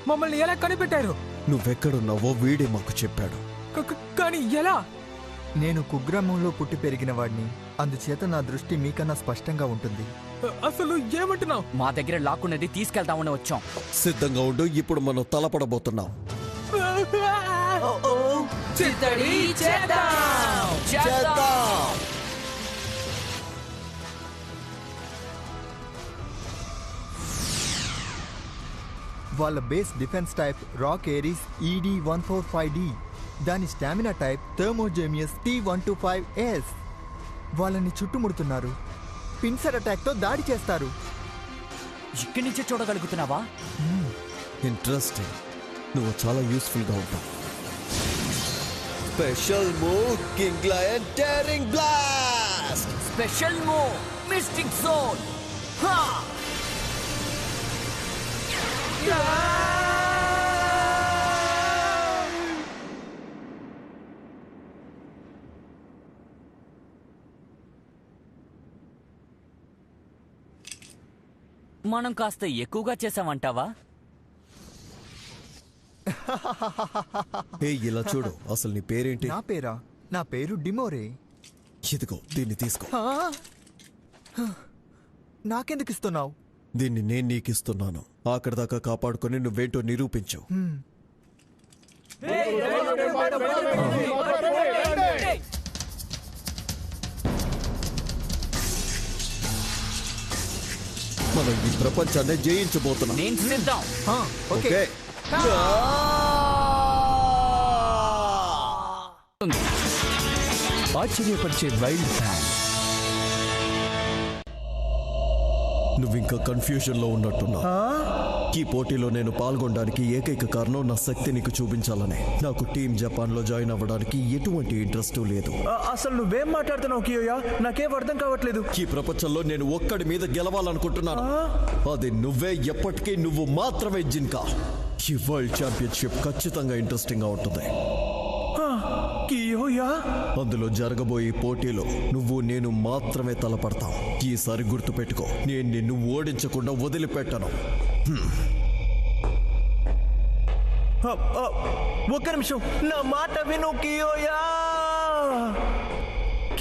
మమ్మల్ని ఎలా కనిపెట్టారు? నువ్వెక్కడున్నావో వీడే మాకు చెప్పాడు. కానీ ఎలా? నేను కుగ్రామంలో పుట్టి పెరిగిన వాడిని, అందుచేత నా దృష్టి మీకన్నా స్పష్టంగా ఉంటుంది. అసలు ఏమంటున్నావు? మా దగ్గర లాక్కున్నది తీసుకెళ్తామని వచ్చాం. సిద్ధంగా ఉండు, ఇప్పుడు మనం తలపడబోతున్నాం. వాళ్ళ base defence type rock Aries ED-145D, దాని స్టామినా టైప్ థర్మోజెమియస్ T-125S. వాళ్ళని చుట్టుముడుతున్నారు. పిన్సర్ అటాక్ తో దాడి చేస్తారు. ఇక్కడి నుంచే చూడగలుగుతున్నావా? ఇంట్రెస్టింగ్. నువ్వు చాలా యూస్ఫుల్ గా ఉంటావు. Special move king lion tearing blast. Special move mystic zone. మనం కాస్త ఎక్కువగా చేసామంటావా? ఇలా చూడు, అసలు నీ పేరేంటి? నా పేరా? నా పేరు డిమోరే. ఇదిగో దీన్ని తీసుకో. నాకెందుకు ఇస్తున్నావు? దీన్ని నేను నీకిస్తున్నాను. ఆఖరి దాకా కాపాడుకొని నువ్వేంటో నిరూపించు. మనం ఈ ప్రపంచాన్ని జయించబోతున్నాం. నేను సిద్ధం. ఓకే. ఆశ్చర్యపరిచే వైల్డ్ ఫ్యాన్. నువ్వింకా కన్ఫ్యూజన్ లో ఉన్నట్టున్నా. ఈ పోటీలో నేను పాల్గొనడానికి ఏకైక కారణం నా శక్తి నీకు చూపించాలనే. నాకు టీమ్ జపాన్ లో జాయిన్ అవ్వడానికి ఎటువంటి ఇంట్రెస్ట్ లేదు. అసలు నువ్వేం మాట్లాడుతున్నావు కియోయా? నాకేం అర్థం కావట్లేదు. ఈ ప్రపంచంలో నేను ఒక్కడి మీద గెలవాలనుకుంటున్నాను. అది నువ్వే, ఎప్పటికీ నువ్వు మాత్రమే జిన్కా. ఈ వరల్డ్ ఛాంపియన్షిప్ ఖచ్చితంగా ఇంట్రెస్టింగ్ గా ఉంటుంది. కియోయా, అందులో జరగబోయే పోటీలో నువ్వు నేను మాత్రమే తలపడతాం. ఈసారి గుర్తుపెట్టుకో, నేను నిన్ను ఓడించకుండా వదిలిపెట్టను. ఒక్క నిమిషం, నా మాట విను కియోయా.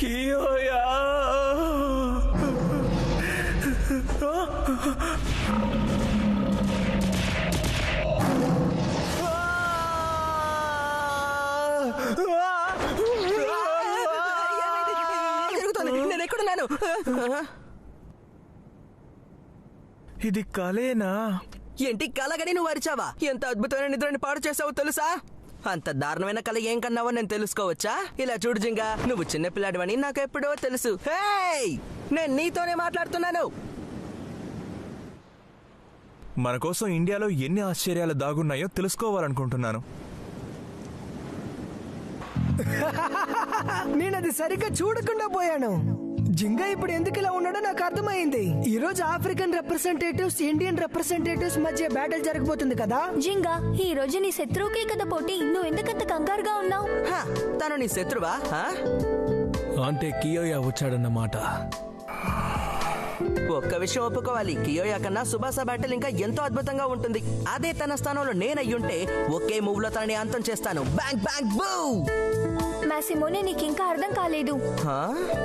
కియోయా, నేను ఎక్కడున్నాను? ఇది కలేనా? ఏంటి కలగని నువ్వు అరిచావా? ఎంత అద్భుతమైన నిద్రని పాడు చేసావో తెలుసా? అంత దారుణమైన కళ ఏం కన్నావో నేను తెలుసుకోవచ్చా? ఇలా చూడు జింగా, నువ్వు చిన్నపిల్లాడివని నాకు ఎప్పుడో తెలుసు. హేయ్, నేను నీతోనే మాట్లాడుతున్నాను. మన కోసం ఇండియాలో ఎన్ని ఆశ్చర్యాలు దాగున్నాయో తెలుసుకోవాలనుకుంటున్నాను. నేనది సరిగ్గా చూడకుండా పోయాను. జింగా ఇప్పుడు ఎందుకు ఇలా ఉన్నాడో నాకు అర్థమైంది. ఈ రోజు ఆఫ్రికన్ రిప్రజెంటేటివ్స్, ఇండియన్ రిప్రజెంటేటివ్స్ మధ్య బ్యాటిల్ జరగబోతుంది కదా. జింగా, ఈ రోజు నీ శత్రువుకే కదా పోటీ, నువ్వు ఎందుకంత కంగారుగా ఉన్నావు? తను నీ శత్రువా? అంటే కియోయా వచ్చాడన్నమాట. ఒక్క విషయం ఒప్పుకోవాలి, కియోయా కన్నా సుబాసా బ్యాటిల్ ఇంకా ఎంతో అద్భుతంగా ఉంటుంది. అదే తన స్థానంలో నేనయ్యుంటే ఒకే మూవ్ లో తనని అంతం చేస్తాను. బ్యాంగ్ బ్యాంగ్ బూ. మాసిమోనే, నీకింకా అర్థం కాలేదు.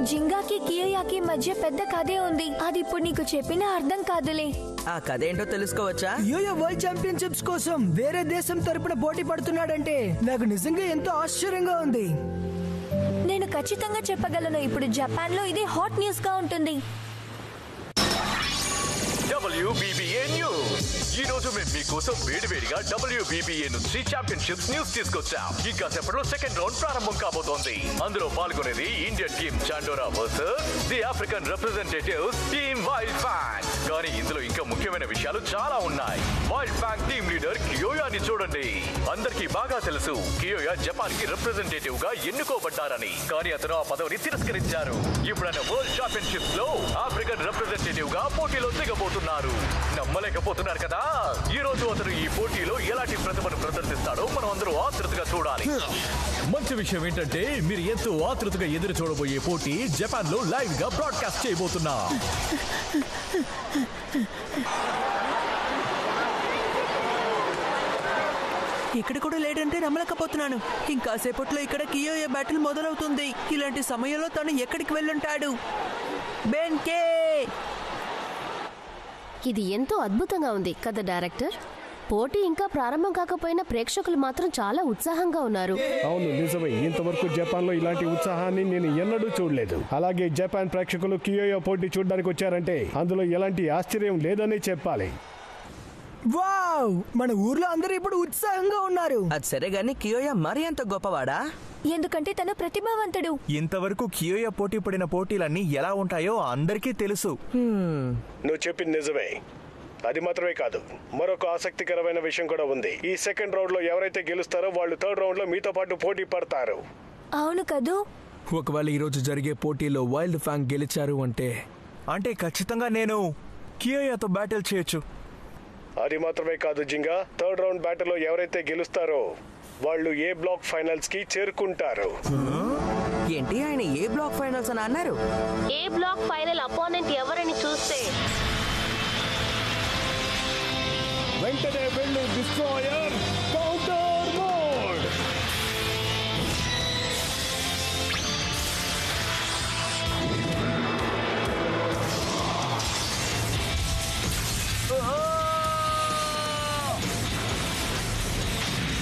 జింగాకి కియోయాకి మధ్య పెద్ద కథే ఉంది. అది ఇప్పుడు నీకు చెప్పినా అర్థం కాదులే. ఆ కథ ఏంటో తెలుసుకోవచ్చా? కియోయా వరల్డ్ ఛాంపియన్షిప్స్ కోసం వేరే దేశం తరపున పోటీ పడుతున్నాడంటే నాకు నిజంగా ఎంతో ఆశ్చర్యంగా ఉంది. నేను ఖచ్చితంగా చెప్పగలను, ఇప్పుడు జపాన్ లో ఇది హాట్ న్యూస్ గా ఉంటుంది. WBBA news. ఈ రోజు మేము మీకోసం వేడివేడిగా WBBA నుంచి ఛాంపియన్షిప్స్ న్యూస్ తీసుకొచ్చాం. ఇంకా సేపట్లో సెకండ్ రౌండ్ ప్రారంభం కాబోతోంది. అందులో పాల్గొనేది Indian team Chandora versus the African representatives team Wild Fang. కానీ ఇందులో ఇంకా ముఖ్యమైన విషయాలు చాలా ఉన్నాయి. వైల్డ్ ఫ్యాంగ్ టీమ్ లీడర్ కియోయాని చూడండి. అందరికీ బాగా తెలుసు, కియోయా జపాన్ కి రిప్రజెంటేటివ్ గా ఎన్నుకోబడ్డారని. కానీ అతను ఆ పదవిని తిరస్కరించారు. ఇప్పుడు ఆయన వరల్డ్ ఛాంపియన్షిప్స్ లో ఆఫ్రికన్ రిప్రజెంటేటివ్ గా పోటీలో దిగబోతున్నారు. నమ్మలేకపోతున్నారు కదా? ఈ రోజు అతను ఈ పోటీలో ఎలాంటి ప్రతిభను ప్రదర్శిస్తాడో మనం అందరూ ఆతృతగా చూడాలి. మంచి విషయం ఏంటంటే మీరు ఎంతో ఆతృతగా ఎదురు చూడబోయే పోటీ జపాన్ లో లైవ్ గా బ్రాడ్కాస్ట్ చేయబోతున్నా. ఇక్కడ కూడా లేడంటే నమ్మలేకపోతున్నాను. ఇంకాసేపట్లో ఇక్కడ కియోయా బ్యాటిల్ మొదలవుతుంది. ఇలాంటి సమయంలో తను ఎక్కడికి వెళ్ళుంటాడు? బెన్కే! ఇది ఎంతో అద్భుతంగా ఉంది కదా డైరెక్టర్. పోటీ ఇంకా ప్రారంభం కాకపోయినా ప్రేక్షకులు మాత్రం చాలా ఉత్సాహంగా ఉన్నారు. అవును, నిజమే. ఇంతవరకు జపాన్ లో ఇలాంటి ఉత్సాహాన్ని నేను ఎన్నడూ చూడలేదు. అలాగే జపాన్ ప్రేక్షకులు కియోయా పోటీ చూడడానికి వచ్చారంటే అందులో ఎలాంటి ఆశ్చర్యం లేదని చెప్పాలి. వావ్! మన ఊర్లో అందరూ ఇప్పుడు ఉత్సాహంగా ఉన్నారు. అది సరే గాని కియోయా మరి అంత గొప్పవాడా? ఎందుకంటే తను ప్రతిభావంతుడు. ఇంతవరకు కియోయా పోటీ పడిన పోటీలన్నీ ఎలా ఉంటాయో అందరికీ తెలుసు. నువ్వు చెప్పింది నిజమే. అది మాత్రమే కాదు, మరొక ఆసక్తికరమైన విషయం కూడా ఉంది. ఈ సెకండ్ రౌండ్ లో ఎవరైతే గెలుస్తారో వాళ్ళు థర్డ్ రౌండ్ లో మీతో పాటు పోటీ పడతారు. అవును కదూ? ఒకవేళ ఈ రోజు జరిగే పోటీలో వైల్డ్ ఫ్యాంగ్ గెలిచారు అంటే ఖచ్చితంగా నేను కియోయాతో బ్యాటిల్ చేయొచ్చు. అది మాత్రమే కాదు జింగా, థర్డ్ రౌండ్ బ్యాటిల్ లో ఎవరైతే గెలుస్తారో వాళ్ళు ఏ బ్లాక్ ఫైనల్స్ కి చేరుకుంటారు. ఏంటి ఆయన ఏ బ్లాక్ ఫైనల్స్ అని అన్నారు? ఏ బ్లాక్ ఫైనల్ అపోనెంట్ ఎవరని చూస్తే వెంటనే వెళ్ళు డిస్ట్రాయర్ కౌంటర్ మోడ్.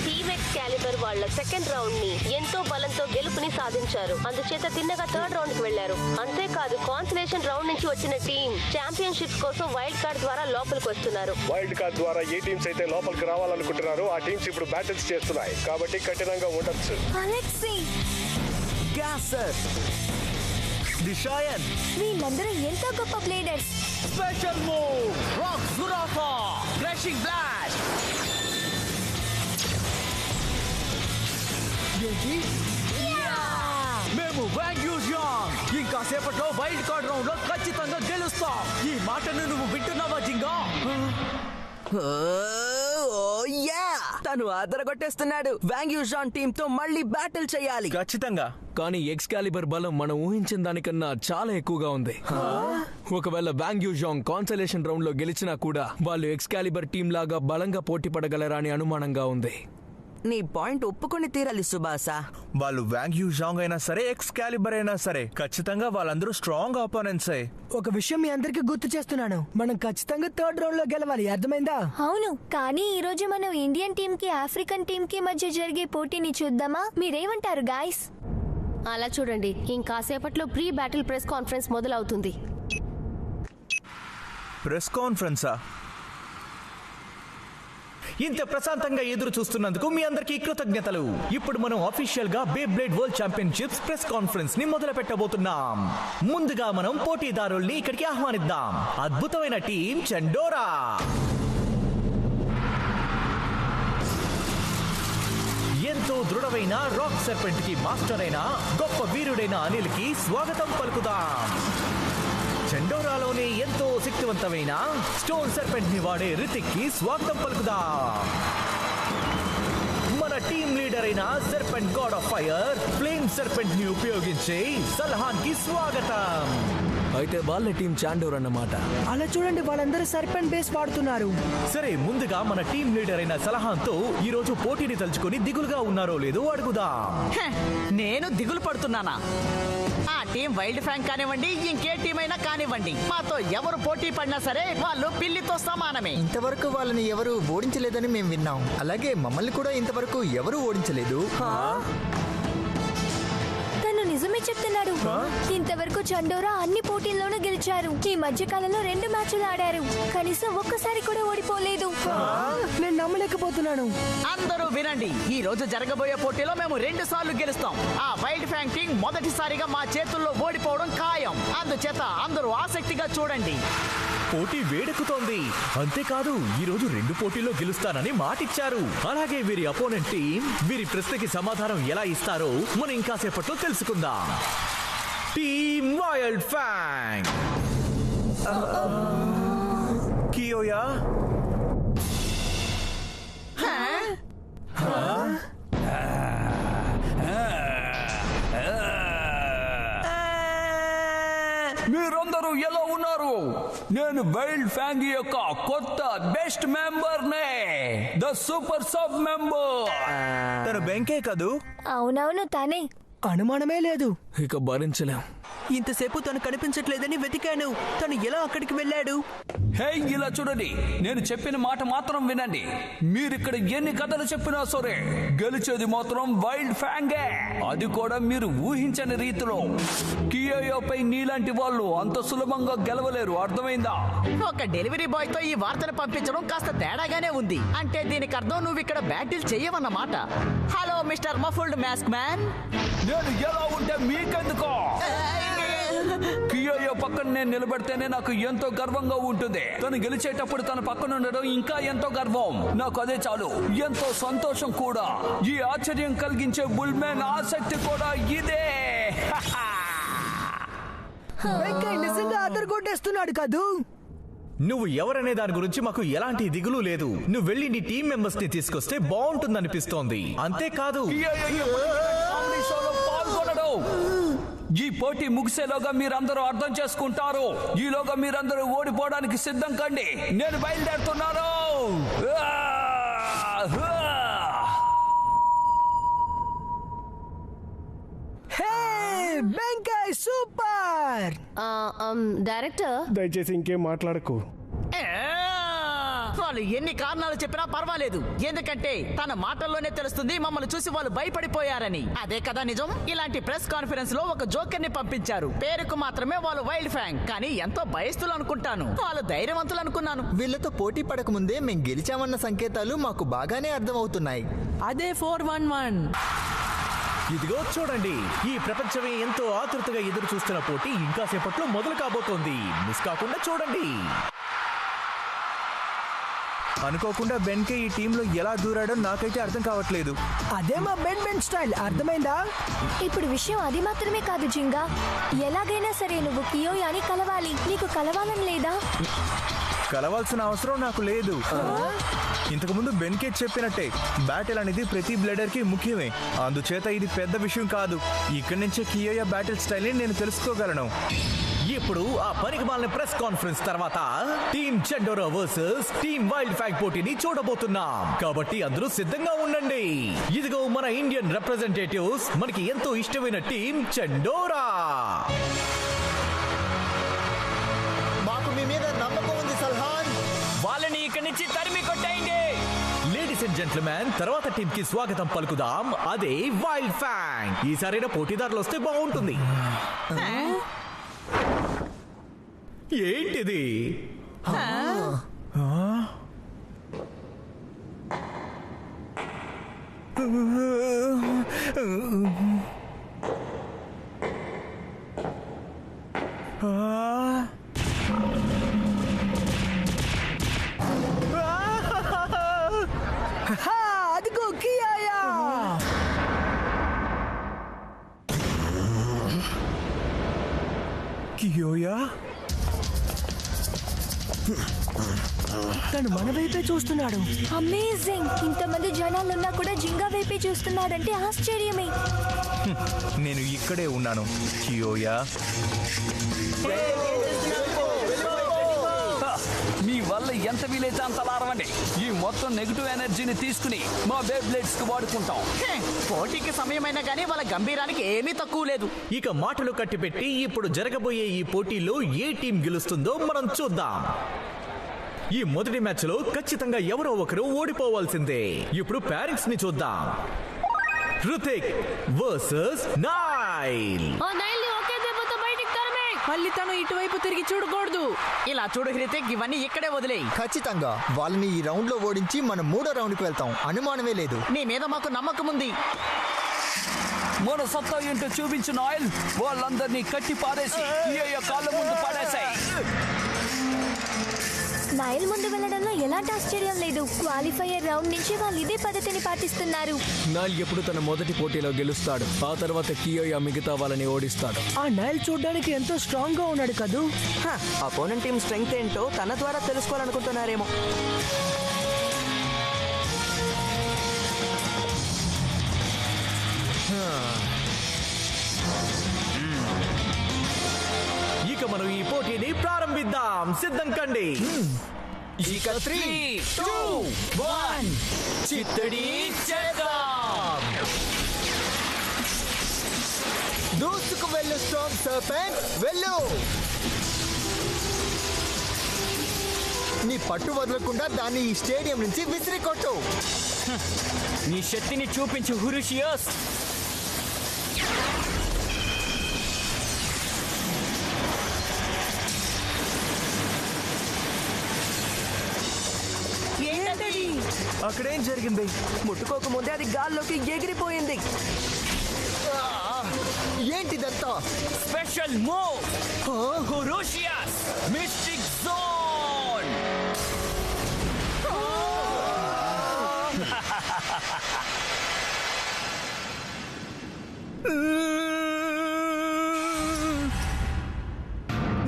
టీమ్ ఎక్స్కాలిబర్ వాళ్ళ సెకండ్ రౌండ్ ని ఎంతో బలంతో గెలుపుని సాధించారు. అందుచేత తిన్నగా థర్డ్ రౌండ్ కి వెళ్లారు. అంతేకాదు కాన్సలేషన్ రౌండ్ నుంచి వచ్చిన టీం ఛాంపియన్షిప్స్ కోసం వైల్డ్ కార్డ్ ద్వారా లోపలికి వస్తున్నారు. వైల్డ్ కార్డ్ ద్వారా ఏ టీమ్స్ అయితే లోపలికి రావాలనుకుంటున్నారో ఆ టీమ్స్ ఇప్పుడు బ్యాటిల్స్ చేస్తున్నాయి. కాబట్టి కఠినంగా ఉండొచ్చు. అలెక్సీ, గ్యాసర్, డిషాయన్, వీళ్ళందరూ ఎంతో గొప్ప players. Special move rock Zurafa crushing blast. మేము వాంగ్యూజియాంగ్ ఇంకా సేపట్లో వైల్డ్ కార్డ్ రౌండ్ లో ఖచ్చితంగా గెలుస్తాం. ఈ మాటను నువ్వు వింటున్నావా జింగా? తను అదరగొట్టేస్తున్నాడు. వాంగ్యూజాన్ టీమ్ తో మళ్ళీ బ్యాటిల్ చేయాలి. ఖచ్చితంగా. కానీ ఎక్స్కాలిబర్ బలం మనం ఊహించిన దానికన్నా చాలా ఎక్కువగా ఉంది. ఒకవేళ వాంగ్యూజాంగ్ కాన్సలేషన్ రౌండ్ లో గెలిచినా కూడా వాళ్ళు ఎక్స్కాలిబర్ టీం లాగా బలంగా పోటీ పడగలరా అని అనుమానంగా ఉంది. నీ పాయింట్ ఒప్పుకొని తీరాలి సుబాసా. వాళ్ళు వాంగ్యూజాంగ్ అయినా సరే ఎక్స్కాలిబర్ అయినా సరే ఖచ్చితంగా వాళ్ళందరూ స్ట్రాంగ్ ఆపోనెంట్సే. ఒక విషయం మీ అందరికి గుర్తు చేస్తున్నాను, మనం ఖచ్చితంగా థర్డ్ రౌండ్ లో గెలవాలి. అర్థమైందా? అవును, కానీ ఈ రోజు మనం ఇండియన్ టీం కి ఆఫ్రికన్ టీం కి మధ్య జరిగే పోటీని చూద్దామా? మీరేమంటారు గాయ్స్? అలా చూడండి, ఇంకాసేపట్లో ప్రీ బ్యాటిల్ ప్రెస్ కాన్ఫరెన్స్ మొదలవుతుంది. ప్రెస్ కాన్ఫరెన్సా? ఇంత ప్రశాంతంగా ఎదురు చూస్తున్నందుకు మీ అందరికీ కృతజ్ఞతలు. ఇప్పుడు మనం అఫీషియల్ గా Beyblade world championships press conference ని మొదలు పెట్టబోతున్నాం. ముందుగా మనం పోటీదారుల్ని ఇక్కడికి ఆహ్వానిద్దాం. అద్భుతమైన టీం చెండోరా, ఎంతో దృఢమైన రాక్ సర్పెంట్ కి మాస్టర్ అయిన గొప్ప వీరుడైన అనిల్ కి స్వాగతం పలుకుదాం. చెండోరాలోనే ఎంతో శక్తివంతమైన స్టోన్ సర్పెంట్ ని వాడే రితిక్ కి స్వాగతం పలుకుదాం. మన టీం లీడర్ అయిన serpent God of fire flame serpent ని ఉపయోగించే సల్హాన్ కి స్వాగతం. అయితే వాళ్ళ టీం చాండోర్ అన్నమాట. అలా చూడండి, వాళ్ళందరూ సర్పెంట్ బేస్ వాడుతున్నారు. సరే, ముందుగా మన టీం లీడర్ అయిన సలహాన్ తో ఈ రోజు పోటీని తలుచుకొని దిగులుగా ఉన్నారో లేదో అడుగుదాం. నేను దిగులు పడుతున్నానా? ఆ టీం వైల్డ్ ఫ్యాంగ్ కానివ్వండి, ఇంకే టీం అయినా కానివ్వండి, మాతో ఎవరు పోటీ పడినా సరే వాళ్ళు పిల్లితో సమానమే. ఇంతవరకు వాళ్ళని ఎవరు ఓడించలేదని మేము విన్నాం. అలాగే మమ్మల్ని కూడా ఇంతవరకు ఎవరు ఓడించలేదు. తను నిజమే చెప్తున్నాడు. ఇంతవరకు చండోరా అన్ని పోటీల్లోనూ గెలిచారు. ఈ మధ్య కాలంలో 2 మ్యాచ్లు ఆడారు. కనీసం ఒక్కసారి కూడా ఓడిపోలేదు. నేను నమ్మలేకపోతున్నాను. అందరూ వినండి, ఈ రోజు జరగబోయే పోటీలో మేము 2 సార్లు గెలుస్తాం. ఆ వైల్డ్ ఫ్యాంగ్ టీం మొదటిసారిగా మా చేతుల్లో ఓడిపోవడం ఖాయం. అందుచేత అందరూ ఆసక్తిగా చూడండి. పోటీ వేడెక్కుతోంది. అంతేకాదు, ఈ రోజు 2 పోటీల్లో గెలుస్తానని మాటిచ్చారు. అలాగే వీరి అపోనెంట్ టీం వీరి ప్రశ్నకి సమాధానం ఎలా ఇస్తారో మనం ఇంకాసేపట్లో తెలుసుకుందాం. టీమ్ వైల్డ్ ఫ్యాంగ్, కియోయా, మీరందరూ ఎలా ఉన్నారు? ఉన్నారు? నేను వైల్డ్ ఫ్యాంగ్ యొక్క కొత్త బెస్ట్ మెంబర్ నే, ద సూపర్ సబ్ మెంబర్. తను బెంకే కదూ? అవునవును తానే. అనుమానమే లేదు. ఇక భరించలేం. ఇంతసేపు తను కనిపించట్లేదని వెతికాను. తను ఎలా అక్కడికి వెళ్ళాడు? హే, ఇలా చూడండి, నేను చెప్పిన మాట మాత్రం వినండి. మీరిక్కడ ఎన్ని కథలు చెప్పినా సరే గెలిచేది మాత్రం వైల్డ్ ఫ్యాంగే, అది కూడా మీరు ఊహించని రీతిలో. కియోయోపై నీలాంటి వాళ్ళు అంత సులభంగా గెలవలేరు, అర్థమైందా? ఒక డెలివరీ బాయ్ తో ఈ వార్తను పంపించడం కాస్త తేడాగానే ఉంది. అంటే దీనికి అర్థం నువ్వు ఇక్కడ బ్యాటిల్ చెయ్యవన్నమాట. Hello mister muffled mask man. నేను ఎలా ఉంటే మీకెందుకో? కియోయో పక్కన నేను నిలబడితేనే నాకు ఎంతో గర్వంగా ఉంటుంది. తను గెలిచేటప్పుడు తన పక్కన ఉండడం ఇంకా ఎంతో గర్వం. నాకు అదే చాలు, ఎంతో సంతోషం కూడా. ఈ ఆశ్చర్యం కలిగించే బుల్మెన్ ఆసక్తి కూడా ఇదే. నిజంగా అదరగొట్టేస్తున్నాడు కదూ. నువ్వు ఎవరనే దాని గురించి మాకు ఎలాంటి దిగులు లేదు. నువ్వు వెళ్ళి నీ టీం మెంబర్స్ ని తీసుకొస్తే బాగుంటుందనిపిస్తోంది. అంతేకాదు, ఈ పోటీ ముగిసేలోగా మీరందరూ అర్థం చేసుకుంటారు. ఈలోగా మీరందరూ ఓడిపోవడానికి సిద్ధం కండి. నేను బయలుదేరుతున్నాను. సూపర్. డైరెక్టర్, దయచేసి ఇంకేం మాట్లాడకు. వాళ్ళు ఎన్ని కారణాలు చెప్పినా పర్వాలేదు, ఎందుకంటే తన మాటల్లోనే తెలుస్తుంది మమ్మల్ని చూసి వాళ్ళు భయపడిపోయారని. అదే కదా నిజం. ఇలాంటి ప్రెస్ కాన్ఫరెన్స్ లో ఒక జోకర్ ని పంపించారు. పేరుకు మాత్రమే వాళ్ళు వైల్డ్ ఫ్యాంగ్, కానీ ఎంతో భయస్తులు అనుకుంటాను. వాళ్ళు ధైర్యవంతులు అనుకున్నాను. వీళ్ళతో పోటీ పడక ముందే మేం గెలిచామన్న సంకేతాలు మాకు బాగానే అర్థమవుతున్నాయి. అదే 4-1-1. ఇదిగో చూడండి, ఈ ప్రపంచమే ఎంతో ఆతృతగా ఎదురు చూస్తున్న పోటీ ఇంకా సేపట్లో మొదలు కాబోతోంది. మిస్ కాకుండా చూడండి. అనుకోకుండా బెన్కే ఈ టీంలో ఎలా దూరాడో నాకైతే అర్థం కావట్లేదు. అదే మా బెన్ స్టైల్, అర్థమైందా? ఇప్పుడు విషయం అది మాత్రమే కాదు జింగా, ఎలాగైనా సరే నువ్వు కియోయాని కలవాలి. నీకు కలవాలని లేదా? కలవాల్సిన అవసరం నాకు లేదు. ఇంతకు ముందు బెన్కే చెప్పినట్టే బ్యాటిల్ అనేది ప్రతి బ్లేడర్ కి ముఖ్యమే. అందుచేత ఇది పెద్ద విషయం కాదు. ఇక్కడి నుంచే కియోయా బ్యాటిల్ స్టైల్ ని నేను తెలుసుకోగలను. ఇప్పుడు ఆ పనికిమాలిన ప్రెస్ కాన్ఫరెన్స్ తర్వాత team Chendora versus team Wild Fang పోటీని చూడబోతున్నాం. కాబట్టి అందరూ సిద్ధంగా ఉండండి. ఇదిగో మన ఇండియన్ రిప్రజెంటేటివ్స్, మనకి ఎంతో ఇష్టమైన టీమ్ చెండోరా. మాకు మీ మీద నమ్మకం ఉంది సల్హాన్. వాళ్ళని ఇక్కడి నుంచి తరిమి కొట్టేయండి. లేడీస్ అండ్ జెంట్మెన్, తర్వాత టీమ్ కి స్వాగతం పలుకుదాం. అదే వైల్డ్ ఫ్యాంగ్. ఈసారైనా పోటీదారులు వస్తే బాగుంటుంది. ఏంటిది? అదిగో కియోయా. కియోయా తను మన వైపే చూస్తున్నాడు. అమేజింగ్. ఇంతమంది జనాలున్నా కూడా జింగా వైపే చూస్తున్నాడంటే ఆశ్చర్యమే. నేను ఇక్కడే ఉన్నాను కియోయా. మీ వల్ల ఎంత వీలైతే అంత లారవండి. ఈ మొత్తం నెగిటివ్ ఎనర్జీని తీసుకుని మా బేబ్ బ్లేడ్స్ కి వాడుకుంటాం. పోటీకి సమయమైనా కానీ వాళ్ళ గంభీరానికి ఏమీ తక్కువ లేదు. ఇక మాటలు కట్టిపెట్టి ఇప్పుడు జరగబోయే ఈ పోటీలో ఏ టీం గెలుస్తుందో మనం చూద్దాం. ఈ మొదటి మ్యాచ్ లో ఖచ్చితంగా ఎవరో ఒకరు ఓడిపోవాల్సిందే. ఇప్పుడు ప్యారింగ్స్ ని చూద్దాం. Hrithik versus Neil. మళ్ళీ తను ఇటువైపు తిరిగి చూడకూడదు. ఇలా చూడు హృతిక్, ఇవన్నీ ఇక్కడే వదిలేయి. ఖచ్చితంగా వాళ్ళని ఈ రౌండ్ లో ఓడించి మనం 3వ రౌండ్ కి వెళ్తాం. అనుమానమే లేదు. నీ మీద మాకు నమ్మకం ఉంది. మన సత్తా ఏంటో చూపించిన ఆయిల్ వాళ్ళందరినీ కట్టి పారేసి కాళ్ళ ముందు పడేసాయి. నైల్ ముందు వెళ్ళడంలో ఎలాంటి ఆశ్చర్యం లేదు. క్వాలిఫైయర్ రౌండ్ నుంచి వాళ్ళు ఇదే పద్ధతిని పాటిస్తున్నారు. నైల్ ఎప్పుడు తన మొదటి పోటీలో గెలుస్తాడు. ఆ తర్వాత కియోయా మిగతా వాళ్ళని ఓడిస్తాడు. ఆ నైల్ చూడడానికి ఎంతో స్ట్రాంగ్ గా ఉన్నాడు కదూ. అపోనెంట్ టీం స్ట్రెంగ్త్ ఏంటో తన ద్వారా తెలుసుకోవాలనుకుంటున్నారేమో. ఇక మనం ఈ పోటీ పోటీని ప్రారంభిద్దాం. సిద్ధం కండి. ఇక 3, 2, 1 చిత్తడి చేద్దాం. దూసుకు వెళ్ళు స్టార్మ్ సర్పెంట్, వెళ్ళు. నీ పట్టు వదలకుండా దాన్ని ఈ స్టేడియం నుంచి విసిరి కొట్టు. నీ శక్తిని చూపించు హురుషియస్. అక్కడేం జరిగింది? ముట్టుకోకముందే అది గాల్లోకి ఎగిరిపోయింది. ఏంటిదంతా? స్పెషల్ మూవ్ హురుషియస్ మిస్టిక్ జోన్.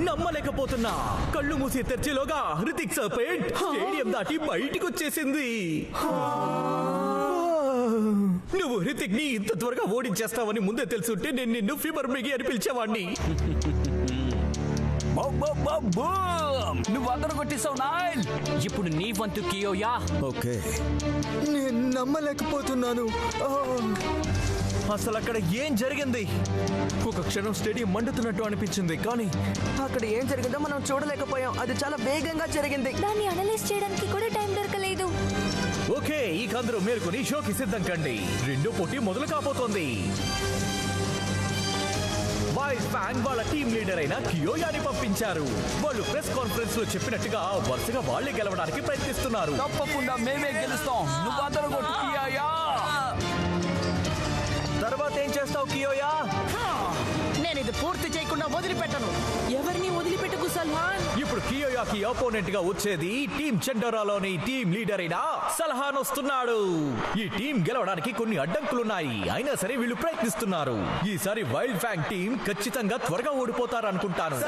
నమ్మలేకపోతున్నా. కళ్ళు మూసి తెరిచేలోగా హృతిక్ సర్పెంట్ స్టేడియం దాటి బయటికి వచ్చేసింది. నువ్వు హృతిక్ ని ఇంత త్వరగా ఓడించేస్తావని ముందే తెలుసుంటే నేను నిన్ను ఫీవర్ మిగి అని పిలిచేవాడిని. నువ్వు అందరూ కొట్టేసావు నైల్. ఇప్పుడు నీ వంతు కియోయా. ఓకే, నేను నమ్మలేకపోతున్నాను. అసలు అక్కడ ఏం జరిగింది? ఒక క్షణం స్టేడియం మండుతున్నట్టు అనిపించింది, కానీ అక్కడ ఏం జరిగిందో మనం చూడలేకపోయాం. అది చాలా వేగంగా జరిగింది. దాన్ని అనలైజ్ చేయడానికి కూడా టైం దొరకలేదు. ఓకే, ఇక అందరూ మేల్కొని షోకి సిద్ధం కండి. రెండో పోటీ మొదలు కాబోతోంది. వైల్డ్ ఫ్యాంగ్ వాళ్ళ టీం లీడర్ అయిన కియోయాని పంపించారు. వాళ్ళు ప్రెస్ కాన్ఫరెన్స్ లో చెప్పినట్టుగా వరుసగా వాళ్ళే గెలవడానికి ప్రయత్నిస్తున్నారు. తప్పకుండా మేమే గెలుస్తాం. నువ్వు అందరూ కొట్టు కియోయా. తర్వాత ఏం చేస్తావు కియోయా? నేను ఇది పూర్తి చేయకుండా వదిలిపెట్టను. ఎవరిని వదిలిపెట్టకు సల్హాన్. ఇప్పుడు కియోయాకి అపోనెంట్ గా వచ్చేది టీం చెండోరాలోని టీం లీడర్ అయిన సల్హాన్ వస్తున్నాడు. ఈ టీం గెలవడానికి కొన్ని అడ్డంకులున్నాయి, అయినా సరే వీళ్ళు ప్రయత్నిస్తున్నారు. ఈసారి వైల్డ్ ఫ్యాంగ్ టీం ఖచ్చితంగా త్వరగా ఓడిపోతారు అనుకుంటాను.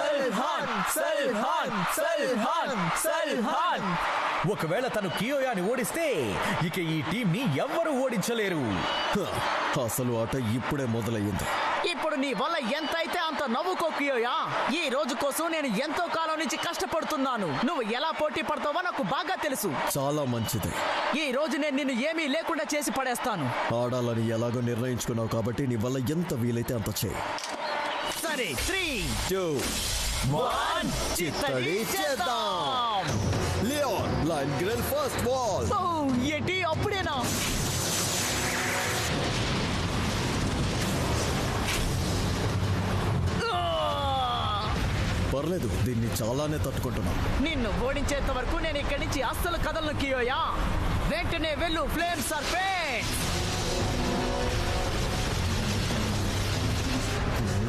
ఒకవేళ తను కియోయాని ఓడిస్తే ఇక ఈ టీం ని ఎవ్వరూ ఓడించలేరు. అసలు ఆట ఇప్పుడే మొదలయ్యింది. ఇప్పుడు నీ వల్ల ఎంత అయితే అంత నవ్వుకో కియోయా. ఈ రోజు కోసం నేను ఎంతో కాలం నుంచి కష్టపడుతున్నాను. నువ్వు ఎలా పోటీ పడతావో నాకు బాగా తెలుసు. చాలా మంచిది. ఈ రోజు నేను నిన్ను ఏమీ లేకుండా చేసి పడేస్తాను. ఆడాలని ఎలాగో నిర్ణయించుకున్నావు కాబట్టి నీ వల్ల ఎంత వీలైతే అంత చేయి. సరే, 3, 2, 1 చిత్తడి చేద్దాం. లియోన్ లైన్ గ్రిల్ ఫస్ట్ బాల్. ఏంటి అప్పుడేనా? పర్లేదు, దీన్ని చాలానే తట్టుకుంటున్నా. నిన్ను ఓడించేంత వరకు నేను ఇక్కడి నుంచి అస్సలు కదలను కియోయా. వెంటనే వెళ్ళు ఫ్లేమ్ సర్పెంట్.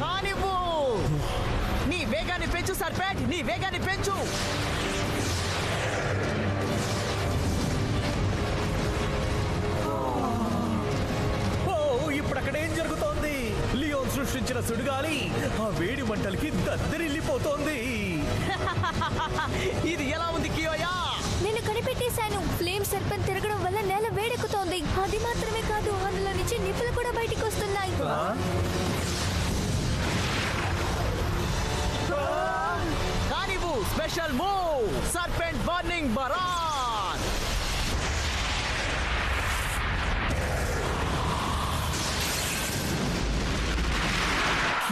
కానివ్వు. నీ వేగాన్ని పెంచు సర్పెంట్, నీ వేగాన్ని పెంచు. ఇప్పుడు అక్కడ ఏం జరుగుతోంది? లియోన్ సృష్టించిన సుడిగాలి ఆ వేడి మంటలకి దద్దరిల్లిపోతోంది. ఇది ఎలా ఉంది కియోయా? నేను కనిపెట్టేశాను. ఫ్లేమ్ సర్పెంట్ తిరగడం వల్ల నేల వేడెక్కుతోంది. అది మాత్రమే కాదు, అందులో నుంచి నిప్పులు కూడా బయటికి వస్తున్నాయి. కానివ్వు. స్పెషల్ మూవ్ సర్పెంట్ బర్నింగ్ బరాన్.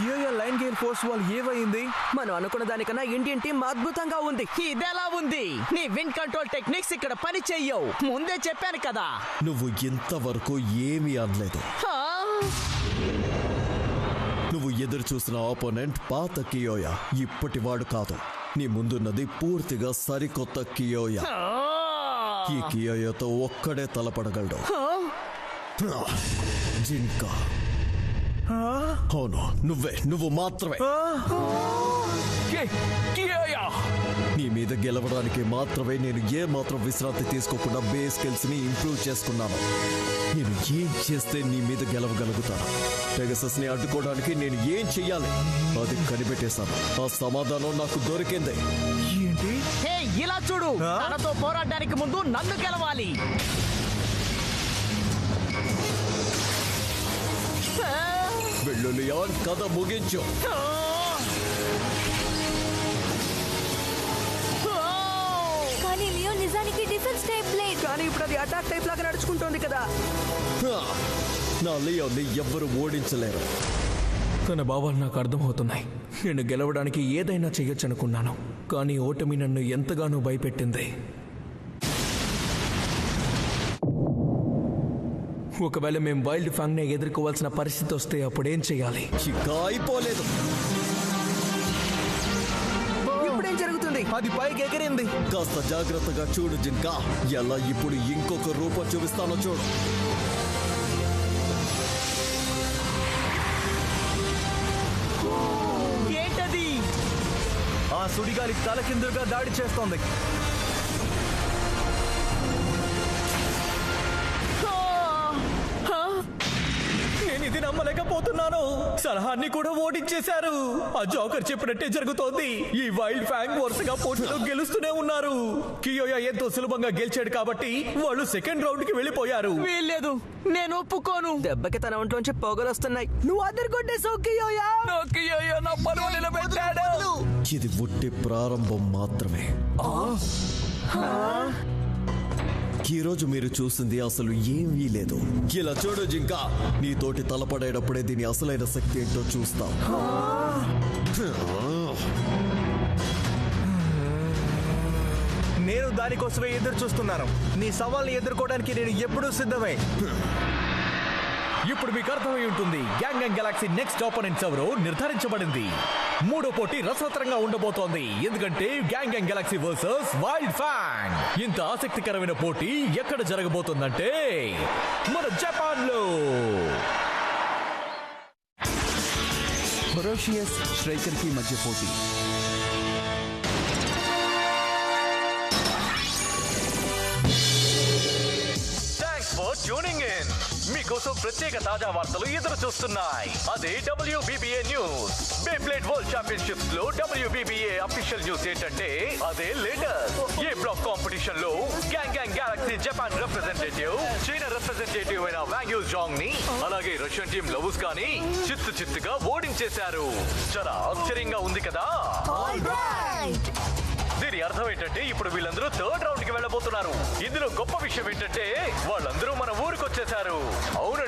Kyoya lion gale force wall ఏమైంది? మనం అనుకున్న దానికన్నా ఇండియన్ టీం అద్భుతంగా ఉంది. ఇదెలా ఉంది? నీ విండ్ కంట్రోల్ టెక్నిక్స్ ఇక్కడ పని చెయ్యవు. ముందే చెప్పాను కదా. నువ్వు ఇంతవరకు ఏమీ అనలేదు. నువ్వు ఎదురు చూసిన ఆపోనెంట్ పాత కియోయా, ఇప్పటివాడు కాదు. నీ ముందున్నది పూర్తిగా సరికొత్త కియోయా. ఈ కియోయాతో ఒక్కడే తలపడగలడు. జింకా. అవును, నువ్వు మాత్రమే. నీ మీద గెలవడానికి మాత్రమే నేను ఏ మాత్రం విశ్రాంతి తీసుకోకుండా బేస్ స్కిల్స్ ని ఇంప్రూవ్ చేసుకున్నాను. నేను ఏం చేస్తే నీ మీద గెలవగలుగుతాను? పెగసస్ ని అడ్డుకోవడానికి నేను ఏం చెయ్యాలి? అది కనిపెట్టేశాను. ఆ సమాధానం నాకు దొరికింది. ఏంటి? హే, ఇలా చూడు. తనతో పోరాడడానికి ముందు నన్ను గెలవాలి. వెళ్ళు లియాన్, కథ ముగించు. నిజానికి డిఫెన్స్ టైప్ బ్లేడ్. కానీ ఇప్పుడు అది అటాక్ టైప్ లాగా నడుచుకుంటోంది కదా. నా లియోని ఎవ్వరు ఓడించలేరు. తన భావాలు నాకు అర్థమవుతున్నాయి. నేను గెలవడానికి ఏదైనా చెయ్యొచ్చు అనుకున్నాను, కానీ ఓటమి నన్ను ఎంతగానో భయపెట్టింది. ఒకవేళ మేము వైల్డ్ ఫ్యాంగ్ నే ఎదుర్కోవాల్సిన పరిస్థితి వస్తే అప్పుడేం చెయ్యాలి? ఇంకా అయిపోలేదు. ఇప్పుడేం జరుగుతుంది? అది పైకి ఎగిరింది. కాస్త జాగ్రత్తగా చూడు జింకా. ఎలా ఇప్పుడు ఇంకొక రూపం చూపిస్తానో చూడు. ఏంటది? ఆ సుడిగాలి తలకిందులుగా దాడి చేస్తోంది. నేను ఇది నమ్మలేకపోతున్నాను. సలహాన్ని కూడా ఓడించేశారు. ఆ జోకర్ చెప్పినట్టే జరుగుతోంది. ఈ వైల్డ్ ఫ్యాంగ్ వరుసగా పోటీలో గెలుస్తూనే ఉన్నారు. కియోయా ఎంతో సులభంగా గెలిచాడు కాబట్టి వాళ్ళు సెకండ్ రౌండ్ కి వెళ్ళిపోయారు. వీల్లేదు, నేను ఒప్పుకోను. దెబ్బకి తన ఒంట్లోంచి పొగలు వస్తున్నాయి. నువ్వు అదరగొట్టేసావు కియోయా. నా పరువు నిలబెట్టాడు. ఇది ఉట్టి ప్రారంభం మాత్రమే. ఈ రోజు మీరు చూసింది అసలు ఏమీ లేదు. ఇలా చూడు జింకా, నీతోటి తలపడేటప్పుడే దీని అసలైన శక్తి ఏంటో చూస్తాం. నేను దానికోసమే ఎదురు చూస్తున్నాను. నీ సవాల్ని ఎదుర్కోవడానికి నేను ఎప్పుడూ సిద్ధమే. ఇప్పుడు మీకు అర్థమై ఉంటుంది gang gang Galaxy next opponents ఎవరో నిర్ధారించబడింది. మూడో పోటీ రసవత్తరంగా ఉండబోతోంది. ఎందుకంటే gang gang Galaxy versus wild FANG. ఇంత ఆసక్తికరమైన పోటీ ఎక్కడ జరగబోతుందంటే మన జపాన్ లో. ఫెరోషియస్ స్ట్రైకర్ కి మధ్య పోటీ. Thanks for tuning in. మీకోసం ప్రత్యేక తాజా వార్తలు ఎదురు చూస్తున్నాయి. అదే WBBA news. Beyblade world championships లో WBBA అఫీషియల్ న్యూస్ ఏంటంటే అదే లేటెస్ట్. ఏ బ్లాక్ కాంపిటీషన్ లో gang gang Galaxy Japan representative, China representative అయిన వాంగ్ యూ జాంగ్ ని, అలాగే రష్యన్ టీం లవుస్ గాని చిత్తుగా ఓడించేశారు. చాలా ఆశ్చర్యంగా ఉంది కదా. దీని అర్థం ఏంటంటే ఇప్పుడు వీళ్ళందరూ థర్డ్ రౌండ్ కి వెళ్ళబోతున్నారు. ఇందులో గొప్ప విషయం ఏంటంటే వాళ్ళందరూ మన ఊరికి వచ్చేసారు. అవును.